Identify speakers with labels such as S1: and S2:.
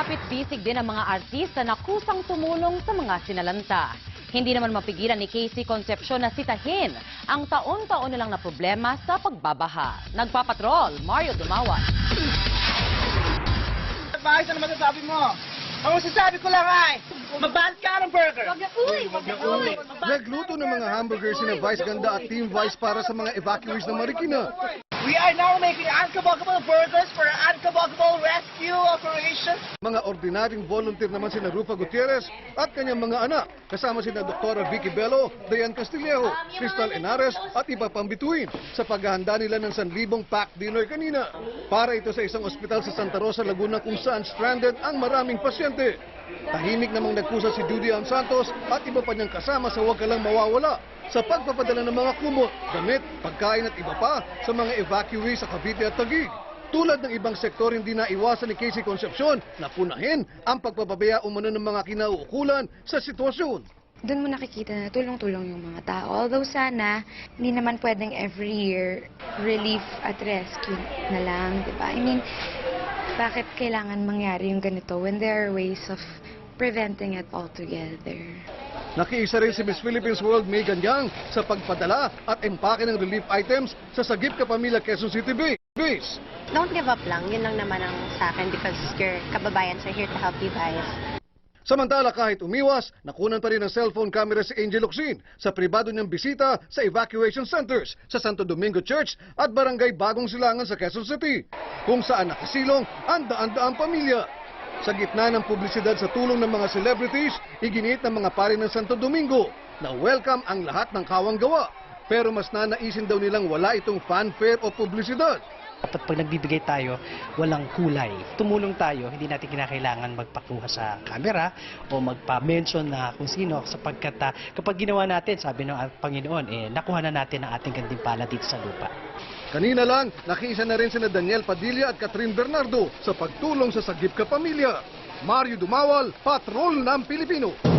S1: Kapit-bisig din ang mga artista na kusang tumulong sa mga sinalanta. Hindi naman mapigilan ni Casey Concepcion na sitahin ang taon-taon nilang na problema sa pagbabaha. Nagpapatrol, Mario Dumawan.
S2: Bakit ano masasabi mo? Ang masasabi ko lang ay, magbalik ka ng burger.
S3: Nagluto ng mga hamburgers sina Vice Ganda at Team Vice para sa mga evacuees ng Marikina.
S2: We are now making unkaboggable burgers for an unkaboggable rescue operation.
S3: Mga ordinaryong volunteer naman sina Rufa Gutierrez at kanyang mga anak, kasama sina Dr. Vicky Bello, Dayan Castillejo, Crystal Henares at iba pang bituin sa paghahanda nila ng 1,000 packed dinner kanina. Para ito sa isang ospital sa Santa Rosa, Laguna kung saan stranded ang maraming pasyente. Tahimik namang nagkusa si Judy Ann Santos at iba pa niyang kasama sa Huwag Ka Lang Mawawala sa pagpapadala ng mga kumot, damit, pagkain at iba pa sa mga evacuees sa Cavite at Taguig. Tulad ng ibang sektor, hindi na iwasan ni Casey Concepcion na punahin ang pagpapabaya umano ng mga kinauukulan sa sitwasyon.
S4: Doon mo nakikita na tulong-tulong yung mga tao. Although sana, hindi naman pwedeng every year relief at rescue na lang, di ba? I mean, bakit kailangan mangyari yung ganito when there are ways of preventing it altogether?
S3: Nakiisa rin si Miss Philippines World Megan Yang sa pagpadala at empake ng relief items sa Sagip Kapamilya, Quezon City Base.
S5: Don't give up lang. Yun lang naman ang sa akin because your kababayan are here to help you guys.
S3: Samantala kahit umiwas, nakunan pa rin ng cellphone camera si Angel Locsin sa pribado niyang bisita sa evacuation centers sa Santo Domingo Church at Barangay Bagong Silangan sa Quezon City, kung saan nakasilong ang daan-daang pamilya. Sa gitna ng publisidad sa tulong ng mga celebrities, iginiit ng mga pari ng Santo Domingo na welcome ang lahat ng kawang gawa. Pero mas nanaisin daw nilang wala itong fanfare o publisidad.
S6: Dapat pag nagbibigay tayo, walang kulay. Tumulong tayo, hindi natin kinakailangan magpakuha sa camera o magpa-mention na kung sino sapagkat kapag ginawa natin, sabi ng Panginoon, nakuha na natin ang ating gantimpala dito sa lupa.
S3: Kanina lang, nakiisa na rin sina Daniel Padilla at Catherine Bernardo sa pagtulong sa Sagip Kapamilya. Mario Dumawal, Patrol ng Pilipino.